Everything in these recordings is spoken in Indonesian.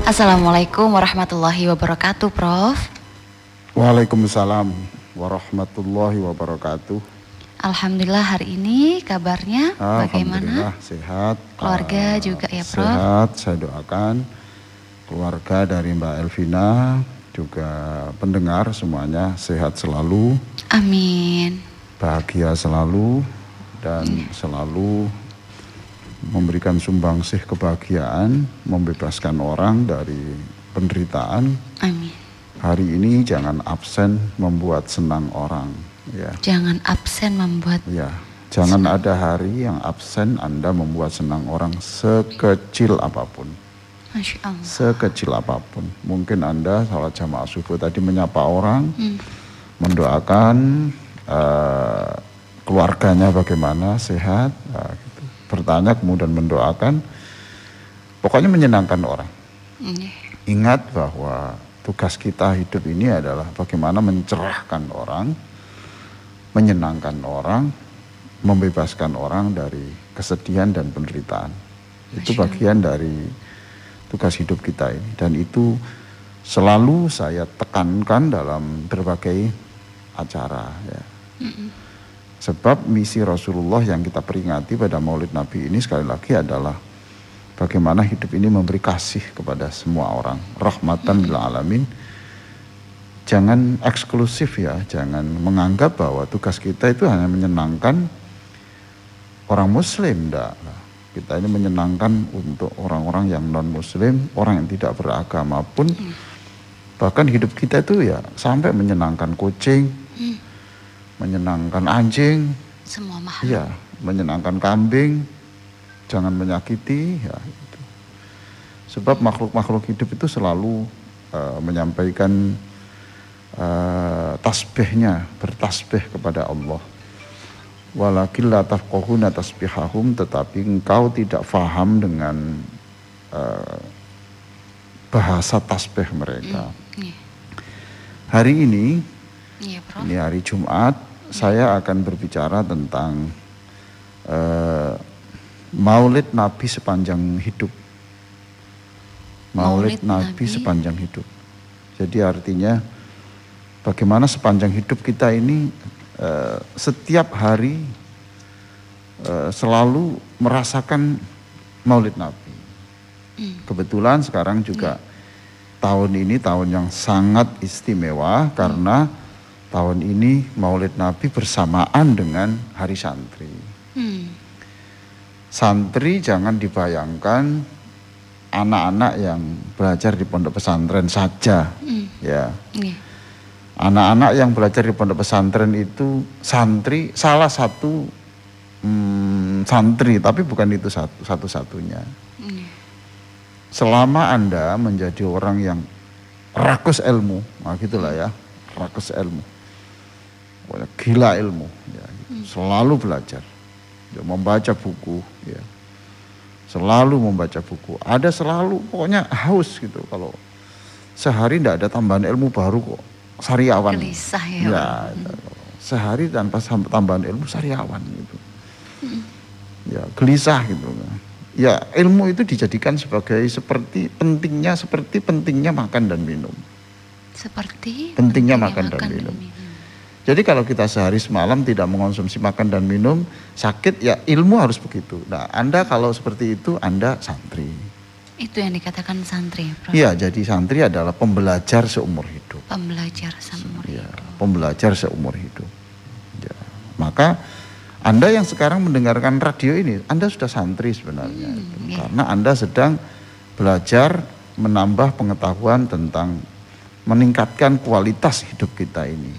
Assalamualaikum warahmatullahi wabarakatuh, Prof. Waalaikumsalam warahmatullahi wabarakatuh. Alhamdulillah hari ini kabarnya bagaimana? Alhamdulillah sehat. Keluarga juga ya, Prof? Sehat, saya doakan keluarga dari Mbak Elvina, juga pendengar semuanya sehat selalu. Amin. Bahagia selalu dan selalu memberikan sumbangsih kebahagiaan, membebaskan orang dari penderitaan. Amin. Hari ini jangan absen membuat senang orang. Ya. Jangan absen membuat. Ya, jangan ada hari yang absen Anda membuat senang orang sekecil apapun. Masya Allah. Sekecil apapun. Mungkin Anda salat jamaah subuh tadi menyapa orang, mendoakan keluarganya bagaimana, sehat, gitu. Bertanya kemudian mendoakan, pokoknya menyenangkan orang. Ingat bahwa tugas kita hidup ini adalah bagaimana mencerahkan orang, menyenangkan orang, membebaskan orang dari kesedihan dan penderitaan. Itu bagian dari tugas hidup kita ini. Dan itu selalu saya tekankan dalam berbagai acara. Ya. Sebab misi Rasulullah yang kita peringati pada Maulid Nabi ini sekali lagi adalah bagaimana hidup ini memberi kasih kepada semua orang. Rahmatan lil alamin. Jangan eksklusif ya, jangan menganggap bahwa tugas kita itu hanya menyenangkan orang muslim. Enggak. Kita ini menyenangkan untuk orang-orang yang non muslim, orang yang tidak beragama pun. Bahkan hidup kita itu ya sampai menyenangkan kucing, menyenangkan anjing, semua makhluk. Ya, menyenangkan kambing, jangan menyakiti ya. Gitu. Sebab makhluk-makhluk hidup itu selalu menyampaikan tasbihnya, bertasbih kepada Allah. Walakin la tafqahuna tasbihahum, tetapi engkau tidak faham dengan bahasa tasbih mereka. Hari ini, ini hari Jumat, saya akan berbicara tentang Maulid Nabi sepanjang hidup. Maulid Nabi sepanjang hidup. Jadi artinya bagaimana sepanjang hidup kita ini setiap hari selalu merasakan Maulid Nabi. Kebetulan sekarang juga tahun ini tahun yang sangat istimewa karena tahun ini Maulid Nabi bersamaan dengan Hari Santri. Santri jangan dibayangkan anak-anak yang belajar di pondok pesantren saja, ya. Anak-anak yang belajar di pondok pesantren itu santri, salah satu santri, tapi bukan itu satu-satunya. Selama Anda menjadi orang yang rakus ilmu, nah gitulah ya, rakus ilmu, gila ilmu, ya, gitu. Selalu belajar, ya, membaca buku, ya, selalu membaca buku. Ada selalu, pokoknya haus gitu. Kalau sehari tidak ada tambahan ilmu baru kok. Sariawan. Gelisah ya. Ya, sehari tanpa tambahan ilmu sariawan gitu. Ya, gelisah gitu. Ya, ilmu itu dijadikan sebagai seperti pentingnya makan dan minum. Seperti pentingnya makan dan minum. Jadi kalau kita sehari semalam tidak mengonsumsi makan dan minum, sakit, ya ilmu harus begitu. Nah, Anda kalau seperti itu, Anda santri. Itu yang dikatakan santri, Prof. Iya, jadi santri adalah pembelajar seumur hidup. Pembelajar seumur hidup. Pembelajar seumur hidup. Ya. Maka Anda yang sekarang mendengarkan radio ini, Anda sudah santri sebenarnya. Karena Anda sedang belajar menambah pengetahuan tentang meningkatkan kualitas hidup kita ini.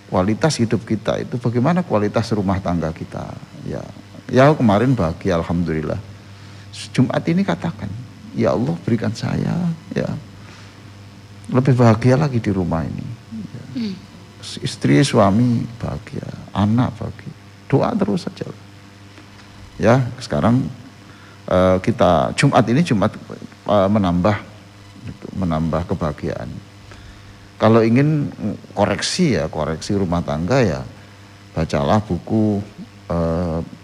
Kualitas hidup kita itu bagaimana kualitas rumah tangga kita. Ya kemarin bahagia alhamdulillah. Jumat ini katakan, ya Allah berikan saya ya lebih bahagia lagi di rumah ini. Ya. Istri suami bahagia, anak bahagia. Doa terus saja. Ya, sekarang kita Jumat ini menambah kebahagiaan. Kalau ingin koreksi rumah tangga ya bacalah buku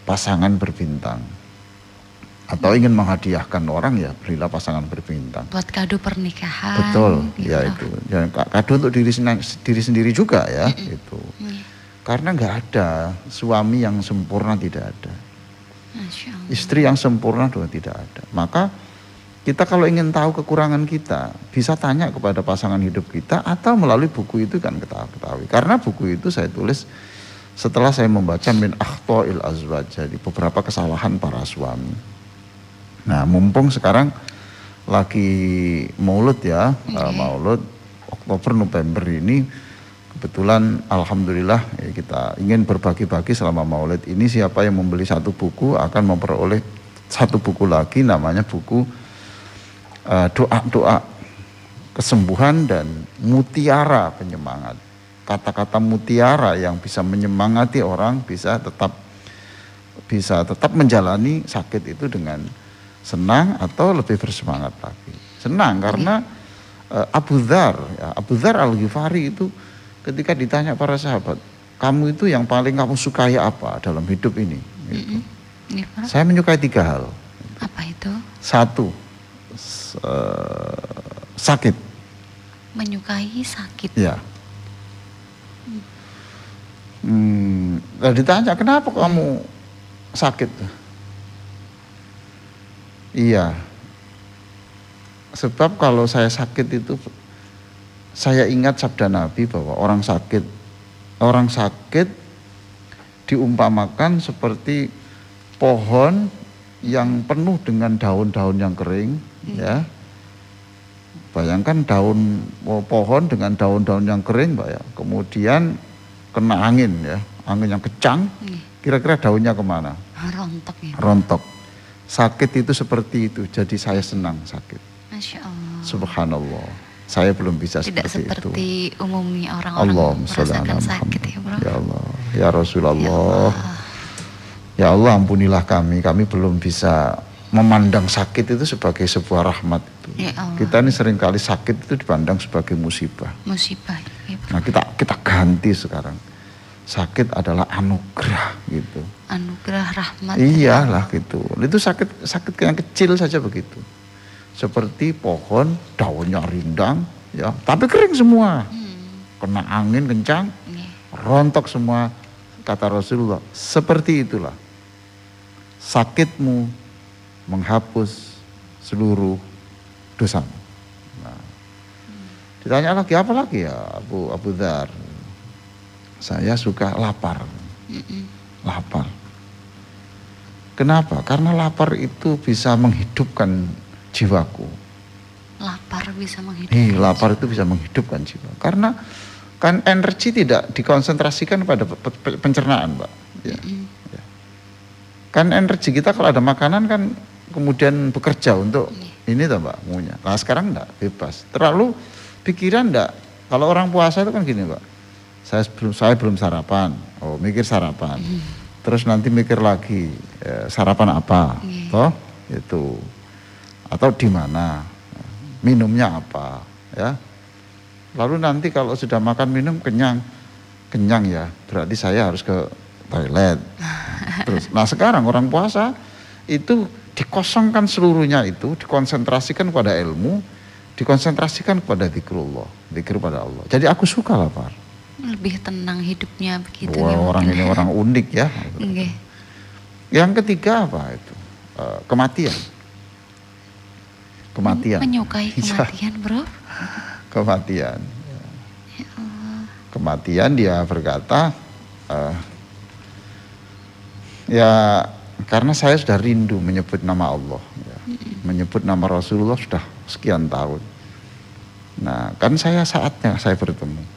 Pasangan Berbintang. Atau ingin menghadiahkan orang, ya belilah pasangan berbintang. Buat kado pernikahan. Betul, gitu. Ya itu. Dan kado untuk diri sendiri juga ya, itu. Karena nggak ada suami yang sempurna, tidak ada. Istri yang sempurna juga tidak ada. Maka kita kalau ingin tahu kekurangan kita, bisa tanya kepada pasangan hidup kita atau melalui buku itu kan ketahui. Karena buku itu saya tulis setelah saya membaca Min Akhta'il Azwaj, jadi beberapa kesalahan para suami. Nah, mumpung sekarang lagi Maulud ya, Maulud Oktober November ini, kebetulan alhamdulillah ya, kita ingin berbagi-bagi selama Maulid ini. Siapa yang membeli satu buku akan memperoleh satu buku lagi, namanya buku doa-doa kesembuhan dan mutiara penyemangat. Kata-kata mutiara yang bisa menyemangati orang, bisa tetap menjalani sakit itu dengan senang atau lebih bersemangat lagi. Senang karena Abu Dzar Al-Ghifari itu ketika ditanya para sahabat, kamu itu yang paling kamu sukai apa dalam hidup ini? Gitu. Saya menyukai 3 hal. Apa itu? 1, sakit. Menyukai sakit. Ya. Ditanya, kenapa kamu sakit? Iya. Sebab kalau saya sakit itu, saya ingat sabda Nabi bahwa orang sakit diumpamakan seperti pohon yang penuh dengan daun-daun yang kering, ya. Bayangkan pohon dengan daun-daun yang kering, Mbak ya. Kemudian kena angin ya, angin yang kencang, kira-kira daunnya kemana? Rontok ya. Rontok. Sakit itu seperti itu, jadi saya senang sakit. Masya Allah. Subhanallah. Saya belum bisa tidak seperti itu. Tidak seperti umumnya orang-orang merasakan sakit ya bro. Ya Allah, ya Rasulullah. Ya Allah, ampunilah kami belum bisa memandang sakit itu sebagai sebuah rahmat itu. Ya Allah. Kita ini seringkali sakit itu dipandang sebagai musibah. Musibah. Ya, nah kita ganti sekarang. Sakit adalah anugerah gitu. Anugerah rahmat. Iyalah gitu. Itu sakit yang kecil saja begitu. Seperti pohon daunnya rindang ya, tapi kering semua. Kena angin kencang, rontok semua. Kata Rasulullah, seperti itulah sakitmu menghapus seluruh dosamu. Nah, ditanya lagi, apa lagi ya Abu Dzar? Saya suka lapar. Lapar. Kenapa? Karena lapar itu bisa menghidupkan jiwaku. Lapar bisa menghidupkan. Lapar itu bisa menghidupkan jiwa. Karena kan energi tidak dikonsentrasikan pada pencernaan, Mbak. Ya. Ya. Kan energi kita kalau ada makanan kan kemudian bekerja untuk ini toh Mbak, maunya. Nah sekarang enggak, bebas. Terlalu pikiran enggak. Kalau orang puasa itu kan gini Mbak. Saya belum sarapan. Oh, mikir sarapan. Terus nanti mikir lagi sarapan apa? Toh? Itu. Atau di mana? Minumnya apa? Ya. Lalu nanti kalau sudah makan minum kenyang ya, berarti saya harus ke toilet. Terus, nah sekarang orang puasa itu dikosongkan seluruhnya itu, dikonsentrasikan pada ilmu, dikonsentrasikan kepada zikrullah, zikir pada Allah. Jadi aku suka lapar. Lebih tenang hidupnya begitu. Orang ini orang unik ya. Okay. Yang ketiga apa itu? Kematian. Menyukai kematian, bro? Kematian. Ya Allah. Kematian dia berkata, ya karena saya sudah rindu menyebut nama Allah, ya. Menyebut nama Rasulullah sudah sekian tahun. Nah kan saatnya saya bertemu.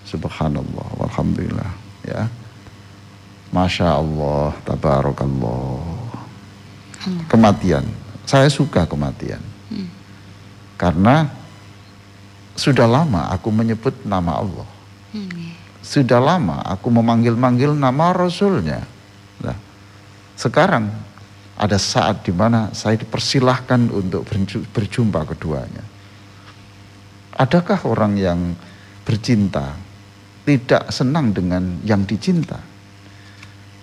Subhanallah, walhamdulillah, ya. Masya Allah, tabarakallah. Kematian, saya suka kematian. Karena sudah lama aku menyebut nama Allah. Sudah lama aku memanggil-manggil nama Rasulnya. Nah, sekarang ada saat di mana saya dipersilahkan untuk berjumpa keduanya. Adakah orang yang bercinta tidak senang dengan yang dicinta?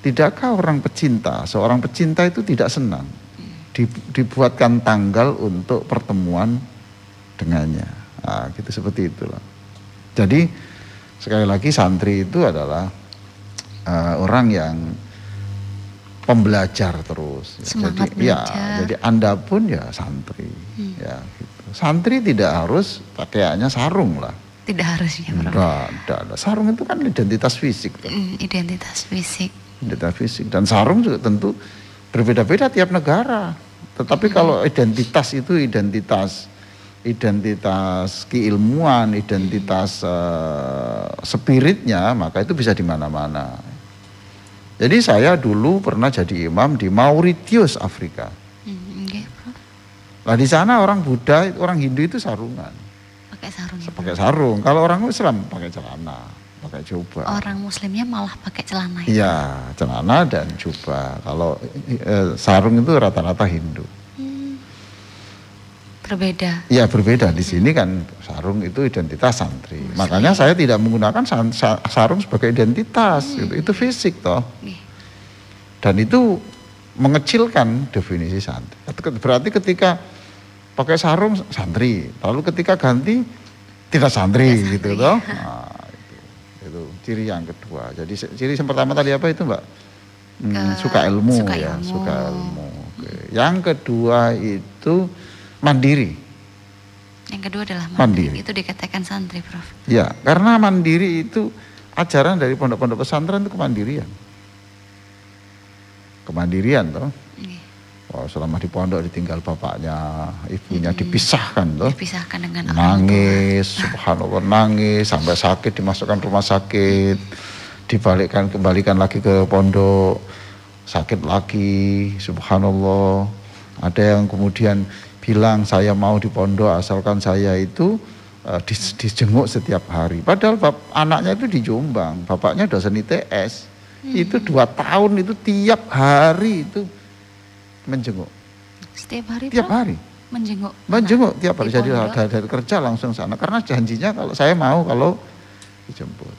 Tidakkah orang pecinta, seorang pecinta itu tidak senang dibuatkan tanggal untuk pertemuan dengannya. Nah, gitu seperti itulah. Jadi sekali lagi santri itu adalah orang yang pembelajar terus. Semangat jadi belajar. Jadi Anda pun ya santri. Ya gitu. Santri tidak harus pakaiannya sarung lah. Tidak harus ya, Prof. Tidak. Sarung itu kan identitas fisik. Identitas fisik. Identitas fisik. Dan sarung juga tentu berbeda-beda tiap negara. Tetapi kalau identitas itu identitas keilmuan, identitas spiritnya, maka itu bisa di mana-mana. Jadi saya dulu pernah jadi imam di Mauritius, Afrika. Nah di sana orang Buddha, orang Hindu itu sarungan. Pakai sarung. Kalau orang Islam pakai celana, pakai jubah. Orang Muslimnya malah pakai celana. Iya, celana dan jubah. Kalau sarung itu rata-rata Hindu. Berbeda. Iya berbeda. Di sini kan sarung itu identitas santri. Makanya saya tidak menggunakan sarung sebagai identitas. Itu fisik toh. Dan itu mengecilkan definisi santri. Berarti ketika pakai sarung santri, lalu ketika ganti tidak santri gitu toh. Nah, itu ciri yang kedua. Jadi ciri yang pertama tadi apa itu, Mbak? Suka ilmu. Suka ilmu. Oke. Yang kedua itu mandiri. Yang kedua adalah mandiri. Itu dikatakan santri, Prof. Ya, karena mandiri itu ajaran dari pondok-pondok pesantren itu kemandirian. Kemandirian toh. Oh, selama di pondok ditinggal bapaknya, ibunya dipisahkan toh. Dipisahkan dengan nangis, subhanallah nangis sampai sakit dimasukkan rumah sakit, kembalikan lagi ke pondok, sakit lagi, subhanallah. Ada yang kemudian bilang saya mau di pondok asalkan saya itu dijenguk setiap hari. Padahal anaknya itu di Jombang, bapaknya dosen ITS. Itu 2 tahun itu tiap hari itu menjenguk. Setiap hari? Tiap hari. Menjenguk tiap hari. Jadi dari kerja langsung sana. Karena janjinya kalau saya mau kalau dijemput,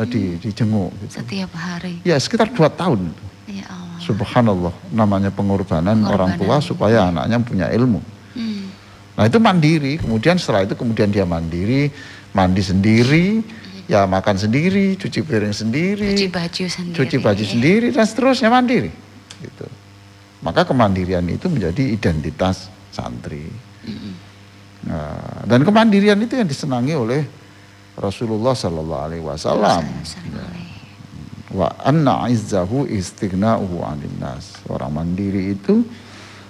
dijenguk. Gitu. Setiap hari? Ya sekitar 2 tahun. Ya Allah. Subhanallah, namanya pengorbanan orang tua supaya anaknya punya ilmu. Nah itu mandiri, kemudian setelah itu kemudian dia mandiri, mandi sendiri, ya makan sendiri, cuci piring sendiri, cuci baju sendiri dan seterusnya mandiri. Gitu. Maka kemandirian itu menjadi identitas santri. Nah, dan kemandirian itu yang disenangi oleh Rasulullah Sallallahu Alaihi Wasallam. Wa anna izzahu istighna'uhu 'anil nas. Orang mandiri itu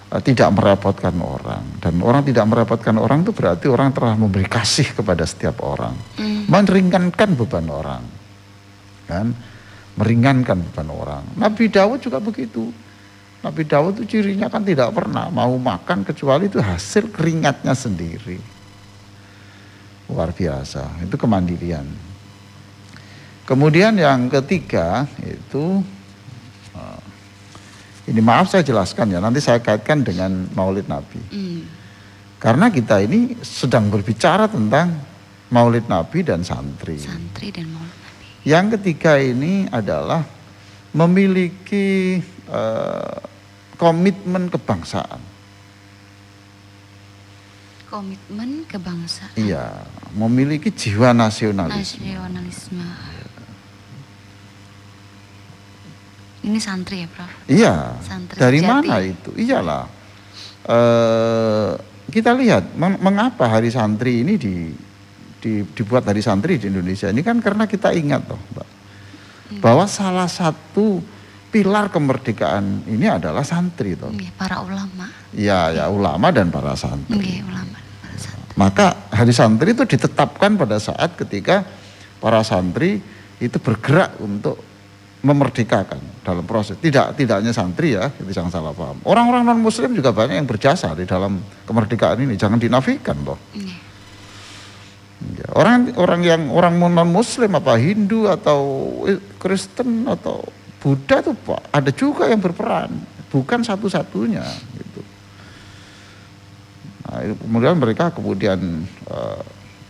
tidak merepotkan orang, dan orang tidak merepotkan orang itu berarti orang telah memberi kasih kepada setiap orang, meringankan beban orang, kan, meringankan beban orang. Nabi Daud juga begitu. Nabi Daud itu cirinya kan tidak pernah mau makan kecuali itu hasil keringatnya sendiri. Luar biasa, itu kemandirian. Kemudian yang ketiga itu ini maaf saya jelaskan ya, nanti saya kaitkan dengan Maulid Nabi. Karena kita ini sedang berbicara tentang Maulid Nabi dan santri. Santri dan Maulid Nabi. Yang ketiga ini adalah memiliki komitmen kebangsaan. Komitmen kebangsaan. Iya, memiliki jiwa nasionalisme. Ini santri ya, Prof? Iya. Santri dari sejati. Mana itu? Iyalah. Kita lihat mengapa hari santri ini dibuat hari santri di Indonesia ini kan karena kita ingat toh, Mbak, bahwa salah satu pilar kemerdekaan ini adalah santri toh. Para ulama. Iya, ya ulama dan para santri. Ulama dan para santri. Maka hari santri itu ditetapkan pada saat ketika para santri itu bergerak untuk memerdekakan dalam proses. Tidak hanya santri ya, itu jangan salah paham. Orang-orang non muslim juga banyak yang berjasa di dalam kemerdekaan ini, jangan dinafikan loh. Ya, orang non muslim apa Hindu atau Kristen atau Buddha itu ada juga yang berperan, bukan satu-satunya gitu. Nah, kemudian mereka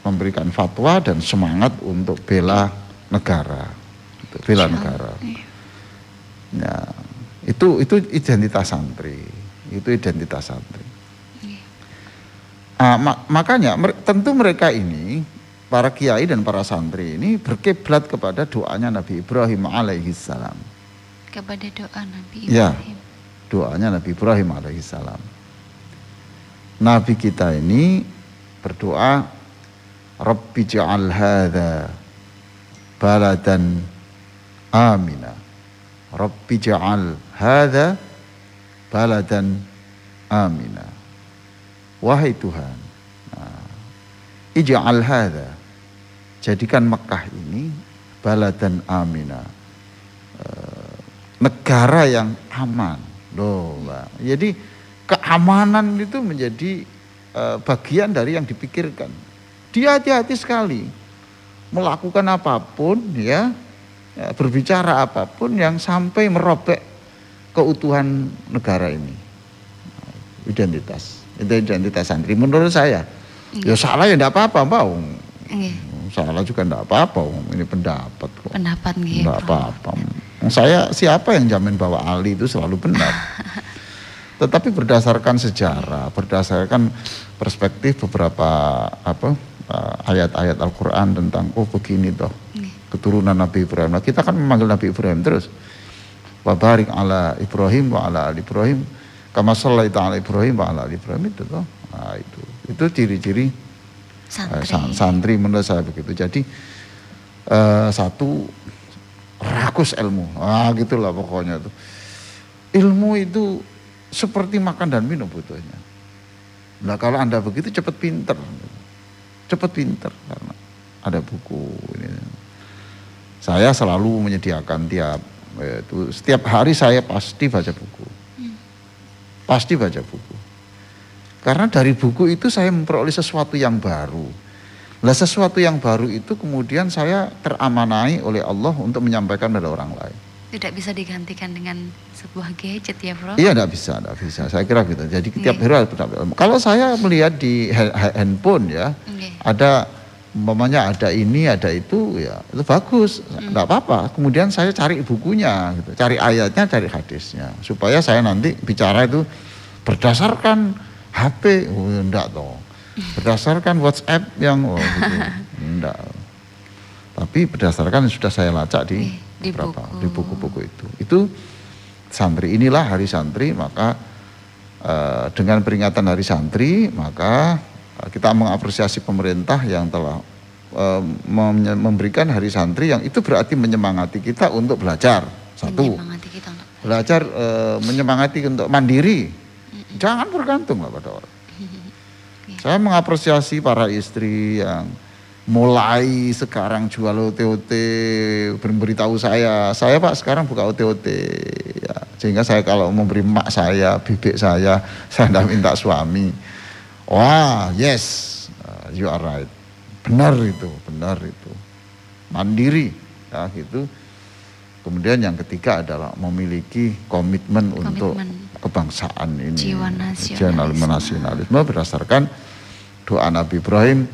memberikan fatwa dan semangat untuk bela negara. Bela negara. Ya, itu identitas santri. Itu identitas santri. Makanya tentu mereka ini, para kiai dan para santri ini berkiblat kepada doanya Nabi Ibrahim alaihissalam. Kepada doa Nabi Ibrahim. Ya, doanya Nabi Ibrahim alaihissalam. Nabi kita ini berdoa, Rabbi ja'al hadha baladan amina. Rabbi ja'al hadha baladan amina. Wahai Tuhan, ij'al hadha, jadikan Mekah ini baladan amina, negara yang aman. Loh, Mbak. Jadi keamanan itu menjadi bagian dari yang dipikirkan. Dia hati-hati sekali melakukan apapun, ya, berbicara apapun yang sampai merobek keutuhan negara ini. Identitas. Itu identitas santri menurut saya. Ya salah ya enggak apa-apa, Mbak. Salah juga enggak apa-apa, ini pendapat kok. Pendapat gitu. Enggak apa-apa. Saya siapa yang jamin bahwa Ali itu selalu benar. Tetapi berdasarkan sejarah, berdasarkan perspektif beberapa ayat-ayat Al-Qur'an tentang begini toh. Keturunan Nabi Ibrahim. Nah, kita kan memanggil Nabi Ibrahim terus. Wa barik ala Ibrahim wa ala ali Ibrahim. Kama shallaita ala Ibrahim wa ala ali Ibrahim itu toh. Nah, itu ciri-ciri santri menurut saya begitu. Jadi satu, rakus ilmu. Gitulah pokoknya itu. Ilmu itu seperti makan dan minum butuhnya. Nah, kalau Anda begitu cepat pinter. Cepat pinter karena ada buku ini. Saya selalu menyediakan setiap hari saya pasti baca buku. Pasti baca buku. Karena dari buku itu saya memperoleh sesuatu yang baru. Nah, sesuatu yang baru itu kemudian saya teramanai oleh Allah untuk menyampaikan pada orang lain. Tidak bisa digantikan dengan sebuah gadget ya, Bro? Iya, tidak bisa. Saya kira gitu. Jadi tiap hari harus berdampak ilmu. Kalau saya melihat di handphone ya, ada umpamanya ada ini, ada itu, ya itu bagus, enggak apa-apa. Kemudian saya cari bukunya, gitu. Cari ayatnya, cari hadisnya, supaya saya nanti bicara itu berdasarkan HP, enggak toh. Berdasarkan WhatsApp yang gitu. Enggak. Tapi berdasarkan yang sudah saya lacak di buku-buku itu. Itu santri, inilah hari santri, maka dengan peringatan hari santri, maka kita mengapresiasi pemerintah yang telah memberikan hari santri, yang itu berarti menyemangati kita untuk belajar. Satu, belajar, menyemangati untuk mandiri. Jangan bergantung lah pada orang. Saya mengapresiasi para istri yang mulai sekarang jual OT-OT, beritahu saya Pak sekarang buka OT-OT. Ya, sehingga saya kalau memberi mak saya, bibik saya tidak minta suami. Wah, yes, you are right. Benar itu. Mandiri, ya gitu. Kemudian yang ketiga adalah memiliki komitmen untuk kebangsaan ini. Jiwa nasionalisme berdasarkan doa Nabi Ibrahim,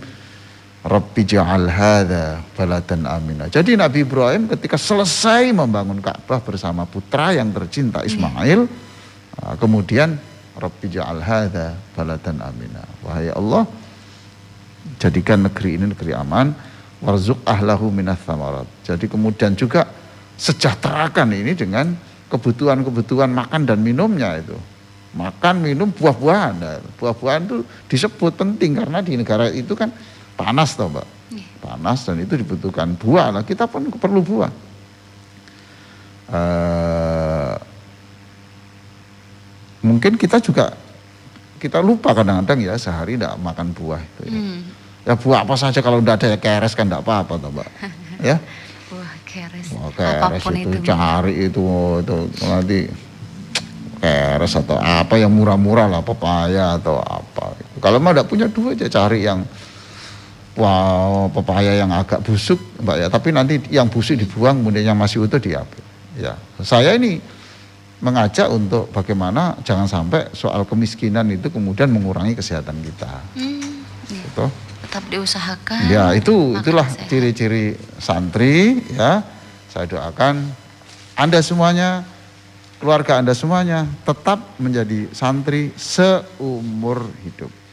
Rabbi ja'al hadha baladan amina. Jadi Nabi Ibrahim ketika selesai membangun Ka'bah bersama putra yang tercinta Ismail, kemudian Rabbi ja'al hadha baladan amina. Wahai Allah, jadikan negeri ini negeri aman, warzuq ahlahu minas thamarat. Jadi kemudian juga sejahterakan ini dengan kebutuhan-kebutuhan makan dan minumnya itu. Makan, minum, buah-buahan. Nah, buah-buahan itu disebut penting karena di negara itu kan panas toh, Mbak. Panas dan itu dibutuhkan buah. Nah, kita pun perlu buah. Mungkin kita lupa kadang-kadang ya sehari tidak makan buah itu ya. Ya buah apa saja kalau tidak ada ya keres kan tidak apa-apa toh, Mbak. Ya. Buah keres. Buah keres itu cari itu nanti keres atau apa yang murah-murah lah, pepaya atau apa. Kalau mah tidak punya duit ya cari yang pepaya yang agak busuk, Mbak ya. Tapi nanti yang busuk dibuang, kemudian yang masih utuh diambil. Ya, saya ini mengajak untuk bagaimana jangan sampai soal kemiskinan itu kemudian mengurangi kesehatan kita. Gitu. Tetap diusahakan. Ya, itulah ciri-ciri santri ya. Saya doakan Anda semuanya keluarga Anda semuanya tetap menjadi santri seumur hidup.